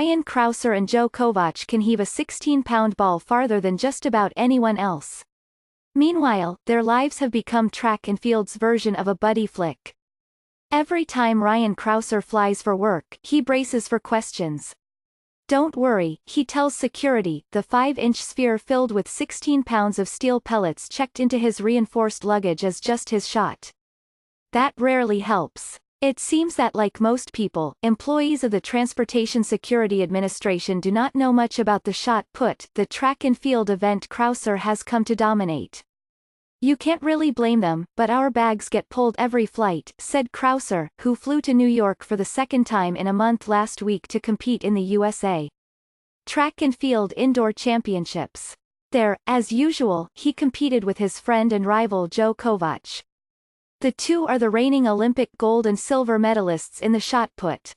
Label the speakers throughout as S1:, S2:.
S1: Ryan Crouser and Joe Kovacs can heave a 16-pound ball farther than just about anyone else. Meanwhile, their lives have become track and field's version of a buddy flick. Every time Ryan Crouser flies for work, he braces for questions. "Don't worry," he tells security, the 5-inch sphere filled with 16 pounds of steel pellets checked into his reinforced luggage is just his shot. That rarely helps. It seems that like most people, employees of the Transportation Security Administration do not know much about the shot put, the track and field event Crouser has come to dominate. "You can't really blame them, but our bags get pulled every flight," said Crouser, who flew to New York for the second time in a month last week to compete in the USA Track and Field Indoor Championships. There, as usual, he competed with his friend and rival Joe Kovacs. The two are the reigning Olympic gold and silver medalists in the shot put.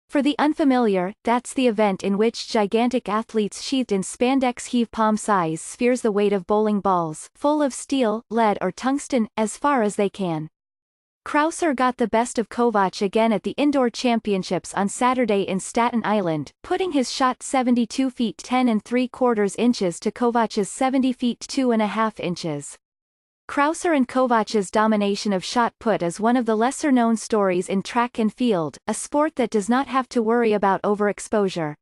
S1: For the unfamiliar, that's the event in which gigantic athletes sheathed in spandex heave palm-size spheres the weight of bowling balls, full of steel, lead or tungsten, as far as they can. Crouser got the best of Kovacs again at the Indoor Championships on Saturday in Staten Island, putting his shot 72 feet 10 3/4 inches to Kovacs' 70 feet 2.5 inches. Crouser and Kovacs' domination of shot put is one of the lesser-known stories in track and field, a sport that does not have to worry about overexposure.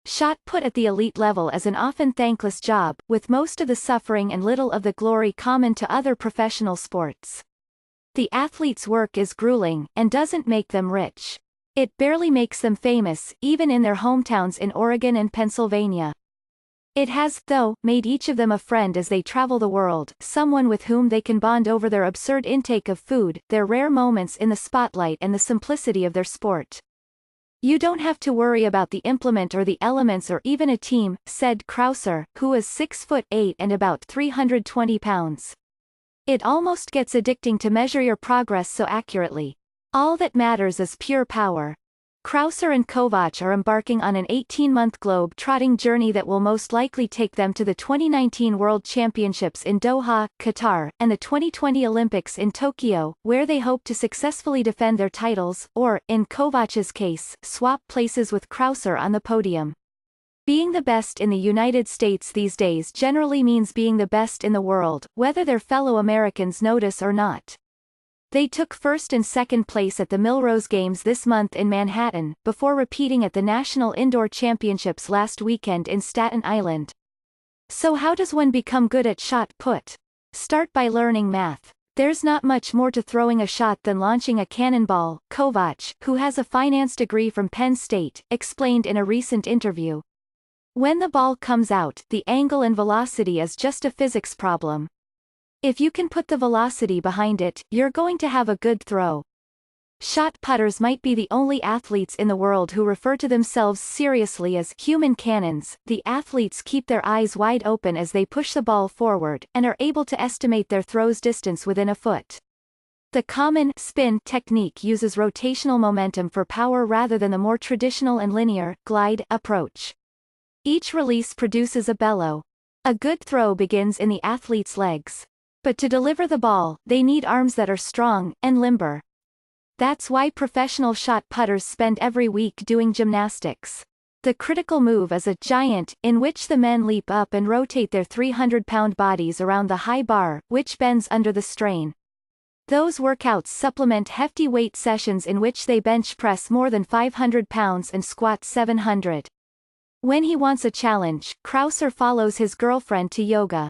S1: Shot put at the elite level is an often thankless job, with most of the suffering and little of the glory common to other professional sports. The athletes' work is grueling, and doesn't make them rich. It barely makes them famous, even in their hometowns in Oregon and Pennsylvania. It has, though, made each of them a friend as they travel the world, someone with whom they can bond over their absurd intake of food, their rare moments in the spotlight and the simplicity of their sport. "You don't have to worry about the implement or the elements or even a team," said Crouser, who is 6'8" and about 320 pounds. "It almost gets addicting to measure your progress so accurately. All that matters is pure power." Crouser and Kovacs are embarking on an 18-month globe-trotting journey that will most likely take them to the 2019 World Championships in Doha, Qatar, and the 2020 Olympics in Tokyo, where they hope to successfully defend their titles, or, in Kovacs' case, swap places with Crouser on the podium. Being the best in the United States these days generally means being the best in the world, whether their fellow Americans notice or not. They took first and second place at the Millrose Games this month in Manhattan, before repeating at the National Indoor Championships last weekend in Staten Island. So how does one become good at shot put? Start by learning math. There's not much more to throwing a shot than launching a cannonball, Kovacs, who has a finance degree from Penn State, explained in a recent interview. When the ball comes out, the angle and velocity is just a physics problem. If you can put the velocity behind it, you're going to have a good throw. Shot putters might be the only athletes in the world who refer to themselves seriously as human cannons. The athletes keep their eyes wide open as they push the ball forward, and are able to estimate their throw's distance within a foot. The common spin technique uses rotational momentum for power rather than the more traditional and linear glide approach. Each release produces a bellow. A good throw begins in the athlete's legs. But to deliver the ball, they need arms that are strong and limber. That's why professional shot putters spend every week doing gymnastics. The critical move is a giant, in which the men leap up and rotate their 300-pound bodies around the high bar, which bends under the strain. Those workouts supplement hefty weight sessions in which they bench press more than 500 pounds and squat 700. When he wants a challenge, Crouser follows his girlfriend to yoga.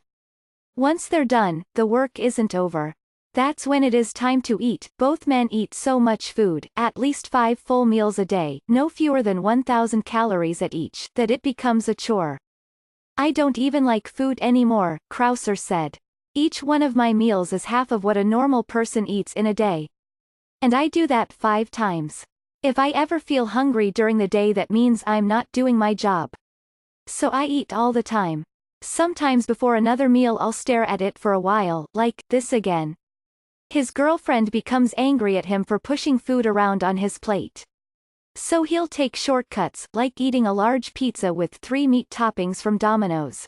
S1: Once they're done, the work isn't over. That's when it is time to eat. Both men eat so much food, at least 5 full meals a day, no fewer than 1,000 calories at each, that it becomes a chore. "I don't even like food anymore," Crouser said. "Each one of my meals is half of what a normal person eats in a day. And I do that 5 times. If I ever feel hungry during the day, that means I'm not doing my job. So I eat all the time. Sometimes before another meal I'll stare at it for a while, like, this again." His girlfriend becomes angry at him for pushing food around on his plate. So he'll take shortcuts, like eating a large pizza with 3 meat toppings from Domino's.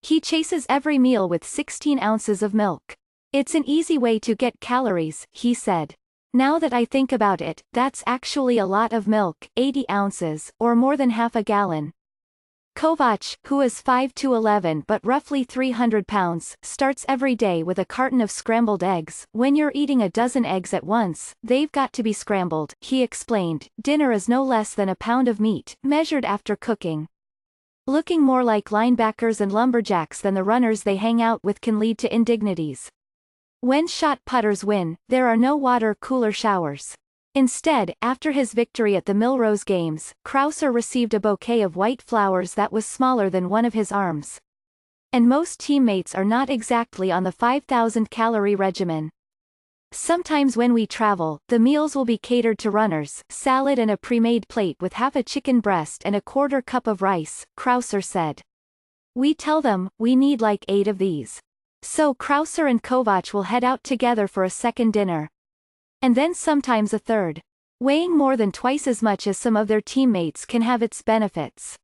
S1: He chases every meal with 16 ounces of milk. "It's an easy way to get calories," he said. Now that I think about it, that's actually a lot of milk, 80 ounces, or more than half a gallon. Kovacs, who is 5'11" but roughly 300 pounds, starts every day with a carton of scrambled eggs. When you're eating a dozen eggs at once, they've got to be scrambled, he explained. Dinner is no less than a pound of meat, measured after cooking. Looking more like linebackers and lumberjacks than the runners they hang out with can lead to indignities. When shot putters win, there are no water cooler showers. Instead, after his victory at the Millrose Games, Crouser received a bouquet of white flowers that was smaller than one of his arms. And most teammates are not exactly on the 5,000-calorie regimen. Sometimes when we travel, the meals will be catered to runners, salad and a pre-made plate with half a chicken breast and a quarter cup of rice, Crouser said. We tell them, we need like 8 of these. So Crouser and Kovacs will head out together for a second dinner. And then sometimes a third. Weighing more than twice as much as some of their teammates can have its benefits.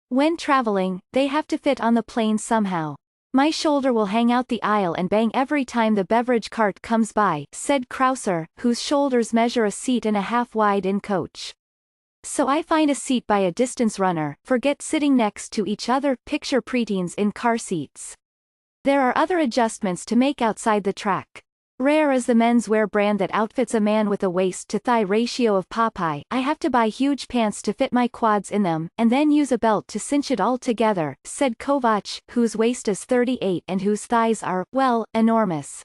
S1: When traveling, they have to fit on the plane somehow. My shoulder will hang out the aisle and bang every time the beverage cart comes by, said Crouser, whose shoulders measure a seat and a half wide in coach. So I find a seat by a distance runner, forget sitting next to each other, picture preteens in car seats. There are other adjustments to make outside the track. Rare is the menswear brand that outfits a man with a waist-to-thigh ratio of Popeye. I have to buy huge pants to fit my quads in them, and then use a belt to cinch it all together, said Kovacs, whose waist is 38 and whose thighs are, well, enormous.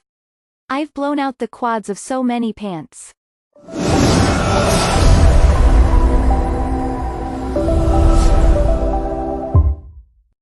S1: I've blown out the quads of so many pants.